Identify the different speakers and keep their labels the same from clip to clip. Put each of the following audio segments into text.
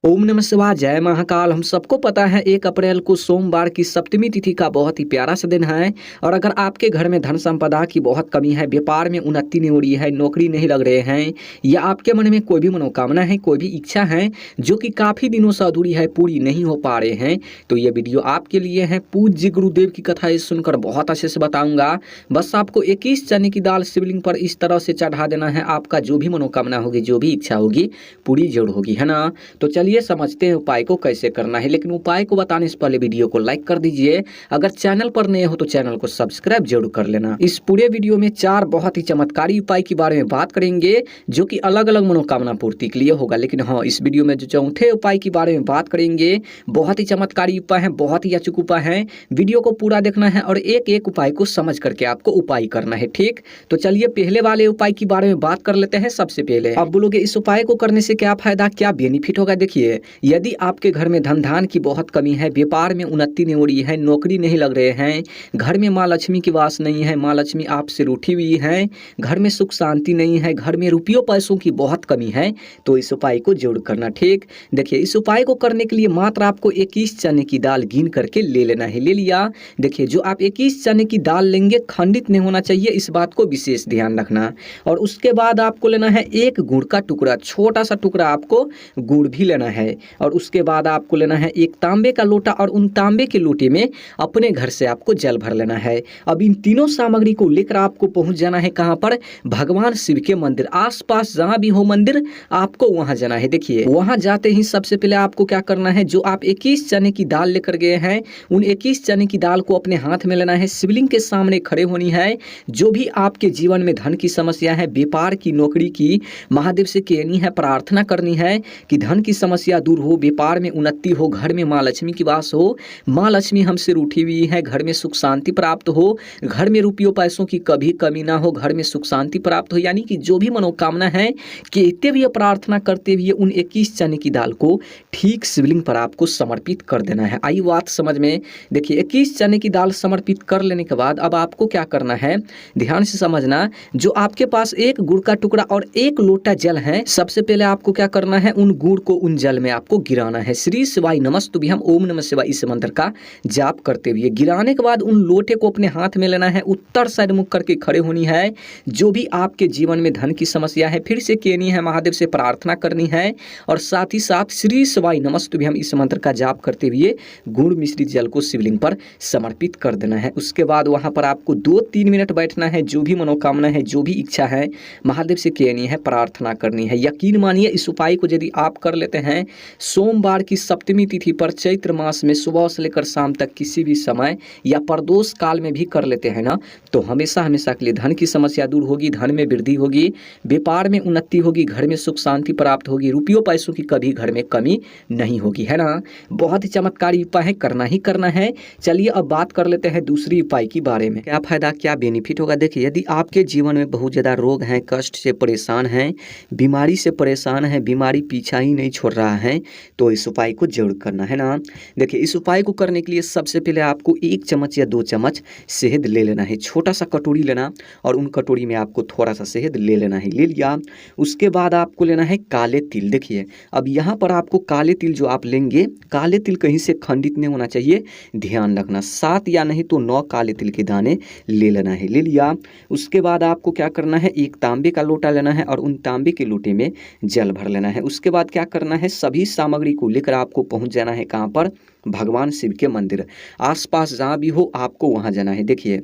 Speaker 1: ओम नमः शिवाय, जय महाकाल। हम सबको पता है 1 अप्रैल को सोमवार की सप्तमी तिथि का बहुत ही प्यारा सा दिन है। और अगर आपके घर में धन संपदा की बहुत कमी है, व्यापार में उन्नति नहीं हो रही है, नौकरी नहीं लग रहे हैं, या आपके मन में कोई भी मनोकामना है, कोई भी इच्छा है जो कि काफ़ी दिनों से अधूरी है, पूरी नहीं हो पा रहे हैं, तो ये वीडियो आपके लिए है। पूज्य गुरुदेव की कथा सुनकर बहुत अच्छे से बताऊंगा। बस आपको 21 चने की दाल शिवलिंग पर इस तरह से चढ़ा देना है, आपका जो भी मनोकामना होगी, जो भी इच्छा होगी, पूरी जरूर होगी, है ना। तो चलिए समझते हैं उपाय को कैसे करना है। लेकिन उपाय को बताने से पहले वीडियो को लाइक कर दीजिए। अगर चैनल पर नए हो तो चैनल को सब्सक्राइब जरूर कर लेना। इस पूरे वीडियो में 4 बहुत ही चमत्कारी उपाय के बारे में बात करेंगे जो कि अलग अलग मनोकामना पूर्ति के लिए होगा। लेकिन हाँ, इस वीडियो में जो चौथे उपाय के बारे में बात करेंगे, बहुत ही चमत्कारी उपाय है, बहुत ही अचूक उपाय है। वीडियो को पूरा देखना है और एक एक उपाय को समझ करके आपको उपाय करना है, ठीक। तो चलिए पहले वाले उपाय के बारे में बात कर लेते हैं। सबसे पहले आप बोलोगे इस उपाय को करने से क्या फायदा, क्या बेनिफिट होगा। देखिए, यदि आपके घर में धन धान की बहुत कमी है, व्यापार में उन्नति नहीं हो रही है, नौकरी नहीं लग रहे हैं, घर में माँ लक्ष्मी की वास नहीं है, माँ लक्ष्मी आपसे रूठी हुई है, घर में सुख शांति नहीं है, घर में रुपयों पैसों की बहुत कमी है, तो इस उपाय को जरूर करना, ठीक। देखिए, इस उपाय को करने के लिए मात्र आपको 21 चने की दाल गिन करके ले लेना है। ले लिया। देखिए, जो आप 21 चने की दाल लेंगे खंडित नहीं होना चाहिए, इस बात को विशेष ध्यान रखना। और उसके बाद आपको लेना है 1 गुड़ का टुकड़ा, छोटा सा टुकड़ा आपको गुड़ भी लेना है। और उसके बाद आपको लेना है 1 तांबे का लोटा, और उन तांबे के लोटे में अपने घर से आपको जल भर लेना है। अब इन तीनों सामग्री को लेकर आपको पहुंच जाना है कहां पर, भगवान शिव के मंदिर। आसपास जहां भी हो मंदिर, आपको वहां जाना है। देखिए, वहां जाते ही सबसे पहले आपको क्या करना है, जो आप 21 चने की दाल लेकर गए हैं, उन 21 चने की दाल को अपने हाथ में लेना है, शिवलिंग के सामने खड़े होनी है। जो भी आपके जीवन में धन की समस्या है, व्यापार की, नौकरी की, महादेव से कहनी है, प्रार्थना करनी है कि धन की समस्या दूर हो, व्यापार में उन्नति हो, घर में माँ लक्ष्मी की वास हो, माँ लक्ष्मी हमसे रूठी हुई है, घर में सुख शांति प्राप्त हो, घर में रुपयों पैसों की कभी कमी ना हो, घर में सुख शांति प्राप्त हो। यानी कि जो भी मनोकामना है, कहते हुए प्रार्थना करते हुए उन 21 चने की दाल को ठीक शिवलिंग पर आपको समर्पित कर देना है। आई बात समझ में। देखिए, 21 चने की दाल समर्पित कर लेने के बाद अब आपको क्या करना है, ध्यान से समझना। जो आपके पास 1 गुड़ का टुकड़ा और 1 लोटा जल है, सबसे पहले आपको क्या करना है, उन गुड़ को उन जल में आपको गिराना है। श्री शिवाय नमस्तुभ्यम ओम नमः शिवाय, इस मंत्र का जाप करते हुए गिराने के बाद उन लोटे को अपने हाथ में लेना है, उत्तर साइड मुख करके खड़े होनी है। जो भी आपके जीवन में धन की समस्या है, फिर से कहनी है, महादेव से प्रार्थना करनी है, और साथ ही साथ श्री शिवाय नमस्तुभ्यम इस मंत्र का जाप करते हुए गुड़ मिश्रित जल को शिवलिंग पर समर्पित कर देना है। उसके बाद वहां पर आपको 2-3 मिनट बैठना है। जो भी मनोकामना है, जो भी इच्छा है, महादेव से कहनी है, प्रार्थना करनी है। यकीन मानिए, इस उपाय को यदि आप कर लेते हैं सोमवार की सप्तमी तिथि पर चैत्र मास में सुबह से लेकर शाम तक किसी भी समय या प्रदोष काल में भी कर लेते हैं ना, तो हमेशा हमेशा के लिए धन की समस्या दूर होगी, धन में वृद्धि होगी, व्यापार में उन्नति होगी, घर में सुख शांति प्राप्त होगी, रुपयों पैसों की कभी घर में कमी नहीं होगी, है ना। बहुत ही चमत्कारी उपाय है, करना ही करना है। चलिए अब बात कर लेते हैं दूसरी उपाय के बारे में। क्या फायदा, क्या बेनिफिट होगा। देखिए, यदि आपके जीवन में बहुत ज़्यादा रोग हैं, कष्ट से परेशान हैं, बीमारी से परेशान है, बीमारी पीछा ही नहीं छोड़ रहा है, तो इस उपाय को जरूर करना है ना। देखिए, इस उपाय को करने के लिए सबसे पहले आपको 1 चम्मच या 2 चम्मच शहद ले लेना है। छोटा सा कटोरी लेना, और उन कटोरी में आपको थोड़ा सा शहद ले लेना है। ले लिया। उसके बाद आपको लेना है काले तिल। देखिए, अब यहाँ पर आपको काले तिल जो आप लेंगे, काले तिल कहीं से खंडित नहीं होना चाहिए, ध्यान रखना। 7 या नहीं तो 9 काले तिल के दाने ले लेना है। ले लिया। उसके बाद आपको क्या करना है, 1 तांबे का लोटा लेना है, और उन तांबे के लोटे में जल भर लेना है। उसके बाद क्या करना है, सभी सामग्री को लेकर आपको पहुंच जाना है कहां पर, भगवान शिव के मंदिर। आसपास जहां भी हो आपको वहां जाना है। देखिए,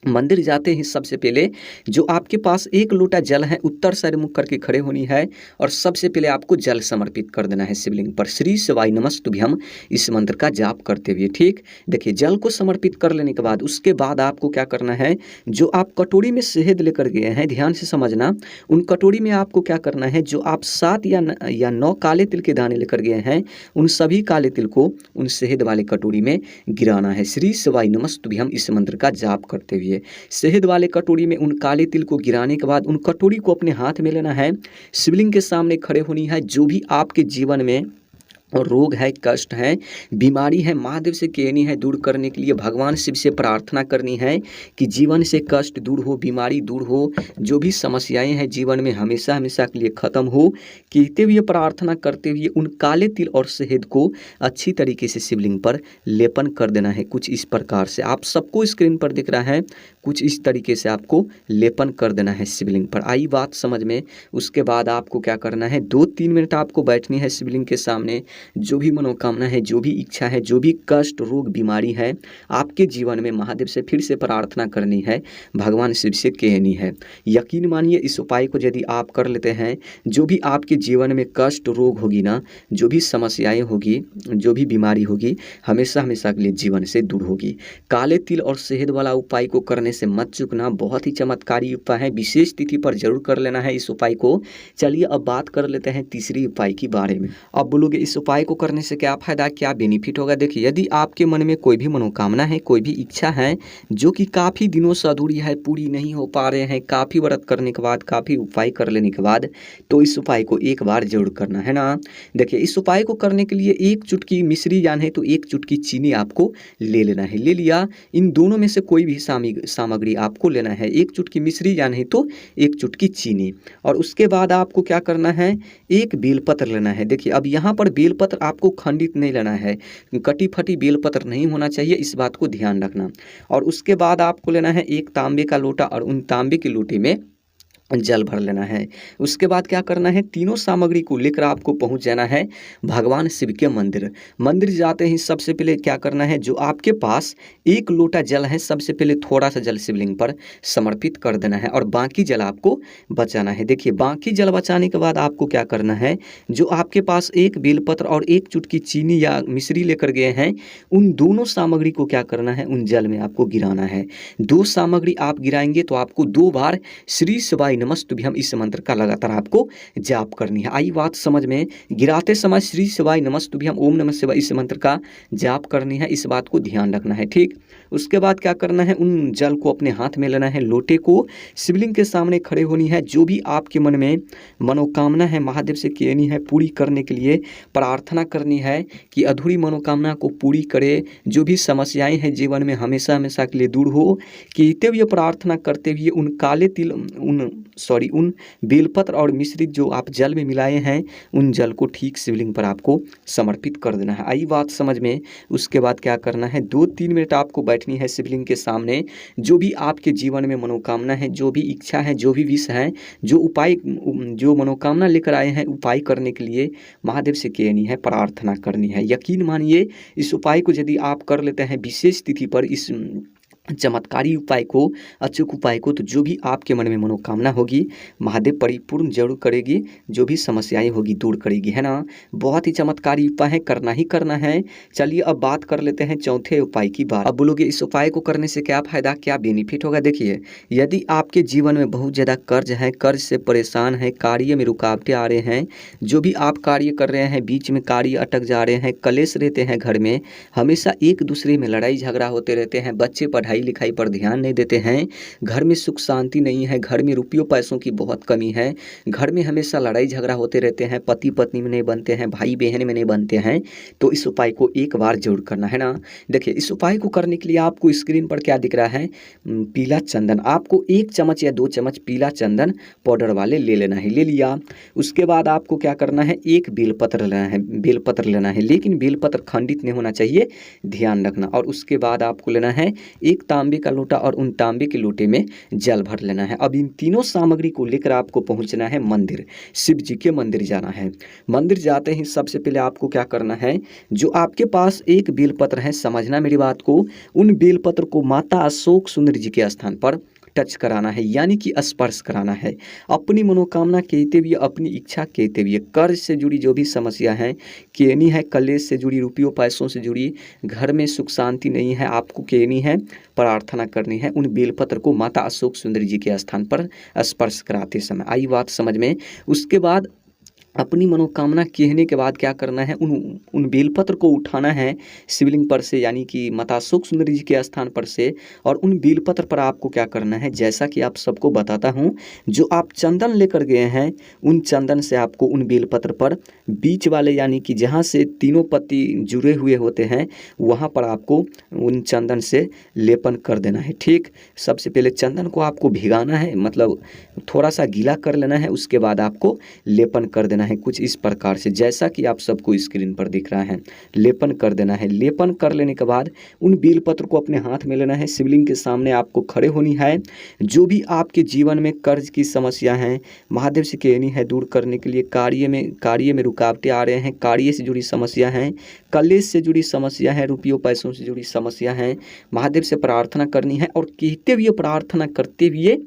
Speaker 1: मंदिर जाते ही सबसे पहले जो आपके पास 1 लोटा जल है, उत्तर साइड मुख करके खड़े होनी है, और सबसे पहले आपको जल समर्पित कर देना है शिवलिंग पर। श्री शिवाय नमस्तुभ्यम इस मंत्र का जाप करते हुए, ठीक। देखिए, जल को समर्पित कर लेने के बाद उसके बाद आपको क्या करना है, जो आप कटोरी में शहद लेकर गए हैं, ध्यान से समझना, उन कटोरी में आपको क्या करना है, जो आप 7 या 9 काले तिल के दाने लेकर गए हैं, उन सभी काले तिल को उन शहद वाले कटोरी में गिराना है। श्री शिवाय नमस्तुभ्यम इस मंत्र का जाप करते हुए शहद वाले कटोरी में उन काले तिल को गिराने के बाद उन कटोरी को अपने हाथ में लेना है, शिवलिंग के सामने खड़े होनी है। जो भी आपके जीवन में और रोग है, कष्ट है, बीमारी है, महादेव से कहनी है दूर करने के लिए भगवान शिव से प्रार्थना करनी है कि जीवन से कष्ट दूर हो, बीमारी दूर हो, जो भी समस्याएं हैं जीवन में हमेशा हमेशा के लिए ख़त्म हो। कहते हुए प्रार्थना करते हुए उन काले तिल और शहद को अच्छी तरीके से शिवलिंग पर लेपन कर देना है। कुछ इस प्रकार से आप सबको स्क्रीन पर दिख रहा है, कुछ इस तरीके से आपको लेपन कर देना है शिवलिंग पर। आई बात समझ में। उसके बाद आपको क्या करना है, 2-3 मिनट आपको बैठनी है शिवलिंग के सामने। जो भी मनोकामना है, जो भी इच्छा है, जो भी कष्ट, रोग, बीमारी है आपके जीवन में, महादेव से फिर से प्रार्थना करनी है, भगवान शिव से कहनी है। यकीन मानिए इस उपाय को यदि आप कर लेते हैं, जो भी आपके जीवन में कष्ट, रोग होगी ना, जो भी समस्याएं होगी, जो भी बीमारी होगी, हमेशा हमेशा के लिए जीवन से दूर होगी। काले तिल और शहद वाला उपाय को करने से मत चूकना, बहुत ही चमत्कारी उपाय है। विशेष तिथि पर जरूर कर लेना है इस उपाय को। चलिए अब बात कर लेते हैं तीसरी उपाय के बारे में। अब बोलोगे इस उपाय को करने से क्या फायदा, क्या बेनिफिट होगा। देखिए, यदि आपके मन में कोई भी मनोकामना है, कोई भी इच्छा है जो कि काफ़ी दिनों से अधूरी है, पूरी नहीं हो पा रहे हैं, काफ़ी व्रत करने के बाद, काफ़ी उपाय कर लेने के बाद, तो इस उपाय को एक बार जरूर करना है ना। देखिए, इस उपाय को करने के लिए 1 चुटकी मिश्री यानी है तो 1 चुटकी चीनी आपको ले लेना है। ले लिया, इन दोनों में से कोई भी सामग्री आपको लेना है। 1 चुटकी मिश्री या नहीं तो 1 चुटकी चीनी। और उसके बाद आपको क्या करना है, 1 बेलपत्र लेना है। देखिए, अब यहाँ पर बेलपत्र आपको खंडित नहीं लेना है, कटी फटी बेलपत्र नहीं होना चाहिए, इस बात को ध्यान रखना। और उसके बाद आपको लेना है 1 तांबे का लोटा और उन तांबे के लोटे में जल भर लेना है। उसके बाद क्या करना है, तीनों सामग्री को लेकर आपको पहुंच जाना है भगवान शिव के मंदिर। मंदिर जाते ही सबसे पहले क्या करना है, जो आपके पास 1 लोटा जल है, सबसे पहले थोड़ा सा जल शिवलिंग पर समर्पित कर देना है और बाकी जल आपको बचाना है। देखिए, बाकी जल बचाने के बाद आपको क्या करना है, जो आपके पास 1 बेलपत्र और 1 चुटकी चीनी या मिश्री लेकर गए हैं, उन दोनों सामग्री को क्या करना है, उन जल में आपको गिराना है। 2 सामग्री आप गिराएंगे तो आपको 2 बार श्री शिवाय नमस्तुभ्यम इस मंत्र का लगातार आपको जाप करनी है। आई बात समझ में। गिराते समय श्री शिवाय नमस्तुभ्यम ओम नमः शिवाय इस मंत्र का जाप करनी है, इस बात को ध्यान रखना है, ठीक। उसके बाद क्या करना है, उन जल को अपने हाथ में लेना है, लोटे को शिवलिंग के सामने खड़े होनी है। जो भी आपके मन में मनोकामना है, महादेव से कहनी है, पूरी करने के लिए प्रार्थना करनी है कि अधूरी मनोकामना को पूरी करे, जो भी समस्याएं हैं जीवन में हमेशा हमेशा के लिए दूर हो। कहते हुए प्रार्थना करते हुए उन काले तिल उन बेलपत्र और मिश्रित जो आप जल में मिलाए हैं, उन जल को ठीक शिवलिंग पर आपको समर्पित कर देना है। आई बात समझ में। उसके बाद क्या करना है, 2-3 मिनट आपको बैठनी है शिवलिंग के सामने। जो भी आपके जीवन में मनोकामना है, जो भी इच्छा है, जो भी विश है, जो मनोकामना लेकर आए हैं उपाय करने के लिए, महादेव से कहनी है, प्रार्थना करनी है। यकीन मानिए इस उपाय को यदि आप कर लेते हैं विशेष तिथि पर, इस चमत्कारी उपाय को, अचूक उपाय को, तो जो भी आपके मन में मनोकामना होगी महादेव परिपूर्ण जरूर करेगी, जो भी समस्याएं होगी दूर करेगी, है ना। बहुत ही चमत्कारी उपाय है, करना ही करना है। चलिए अब बात कर लेते हैं चौथे उपाय की बात। अब बोलोगे इस उपाय को करने से क्या फायदा, क्या बेनिफिट होगा। देखिए, यदि आपके जीवन में बहुत ज़्यादा कर्ज है, कर्ज से परेशान है, कार्य में रुकावटें आ रहे हैं, जो भी आप कार्य कर रहे हैं बीच में कार्य अटक जा रहे हैं, कलेश रहते हैं घर में, हमेशा एक दूसरे में लड़ाई झगड़ा होते रहते हैं, बच्चे पढ़ाई लिखाई पर ध्यान नहीं देते हैं, घर में सुख शांति नहीं है, घर में रुपयों पैसों की बहुत कमी है, घर में हमेशा लड़ाई झगड़ा होते रहते हैं, पति पत्नी में नहीं बनते हैं, भाई बहन में नहीं बनते हैं, तो इस उपाय को एक बार जरूर करना है ना। देखिए, इस उपाय को करने के लिए आपको स्क्रीन पर क्या दिख रहा है, पीला चंदन। आपको 1 चम्मच या 2 चम्मच पीला चंदन पाउडर वाले ले लेना है। ले लिया, उसके बाद आपको क्या करना है, 1 बेलपत्र लेना है, लेकिन बेलपत्र खंडित नहीं होना चाहिए, ध्यान रखना। और उसके बाद आपको लेना है 1 तांबे का लोटा और उन तांबे के लोटे में जल भर लेना है। अब इन तीनों सामग्री को लेकर आपको पहुंचना है मंदिर, शिव जी के मंदिर जाना है। मंदिर जाते ही सबसे पहले आपको क्या करना है, जो आपके पास 1 बेलपत्र है, समझना मेरी बात को, उन बेलपत्र को माता अशोक सुंदरी जी के स्थान पर टच कराना है, यानी कि स्पर्श कराना है। अपनी मनोकामना कहते हुए, अपनी इच्छा कहते हुए, कर्ज से जुड़ी जो भी समस्या है, कहनी है, कलेश से जुड़ी, रुपयों पैसों से जुड़ी, घर में सुख शांति नहीं है, आपको कहनी है, प्रार्थना करनी है, उन बेलपत्र को माता अशोक सुंदरी जी के स्थान पर स्पर्श कराते समय। आई बात समझ में। उसके बाद अपनी मनोकामना कहने के बाद क्या करना है, उन बेलपत्र को उठाना है शिवलिंग पर से, यानी कि माता अशोक सुंदरी जी के स्थान पर से। और उन बेलपत्र पर आपको क्या करना है, जैसा कि आप सबको बताता हूँ, जो आप चंदन लेकर गए हैं उन चंदन से आपको उन बेलपत्र पर बीच वाले, यानी कि जहाँ से तीनों पत्ती जुड़े हुए होते हैं वहाँ पर आपको उन चंदन से लेपन कर देना है। ठीक, सबसे पहले चंदन को आपको भिगाना है, मतलब थोड़ा सा गीला कर लेना है, उसके बाद आपको लेपन कर देना है कुछ इस प्रकार से, जैसा कि आप सबको स्क्रीन पर दिख रहा है। लेपन कर देना है। लेपन कर लेने के बाद उन बेलपत्र को अपने हाथ में लेना है, शिवलिंग के सामने आपको खड़े होनी है। जो भी आपके जीवन में कर्ज की समस्या है महादेव से कहनी है दूर करने के लिए, कार्य में रुकावटें आ रहे हैं, कार्य से जुड़ी समस्या है, कलेश से जुड़ी समस्या है, रुपयों पैसों से जुड़ी समस्या है, महादेव से प्रार्थना करनी है। और कहते हुए, प्रार्थना करते हुए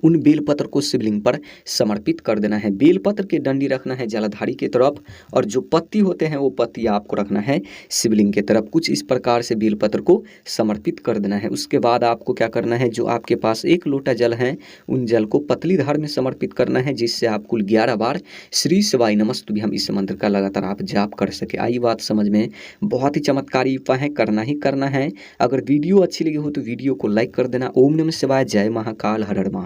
Speaker 1: उन बेलपत्र को शिवलिंग पर समर्पित कर देना है। बेलपत्र की डंडी रखना है जलाधारी की तरफ, और जो पत्ती होते हैं वो पत्ती आपको रखना है शिवलिंग की तरफ। कुछ इस प्रकार से बेलपत्र को समर्पित कर देना है। उसके बाद आपको क्या करना है, जो आपके पास 1 लोटा जल है उन जल को पतली धार में समर्पित करना है, जिससे आप कुल 11 बार श्री शिवाय नमस्तुभ्यं हम इस मंत्र का लगातार आप जाप कर सके। आई बात समझ में? बहुत ही चमत्कारी उपाय है, करना ही करना है। अगर वीडियो अच्छी लगी हो तो वीडियो को लाइक कर देना। ओम नमः शिवाय, जय महाकाल, हर हर महादेव।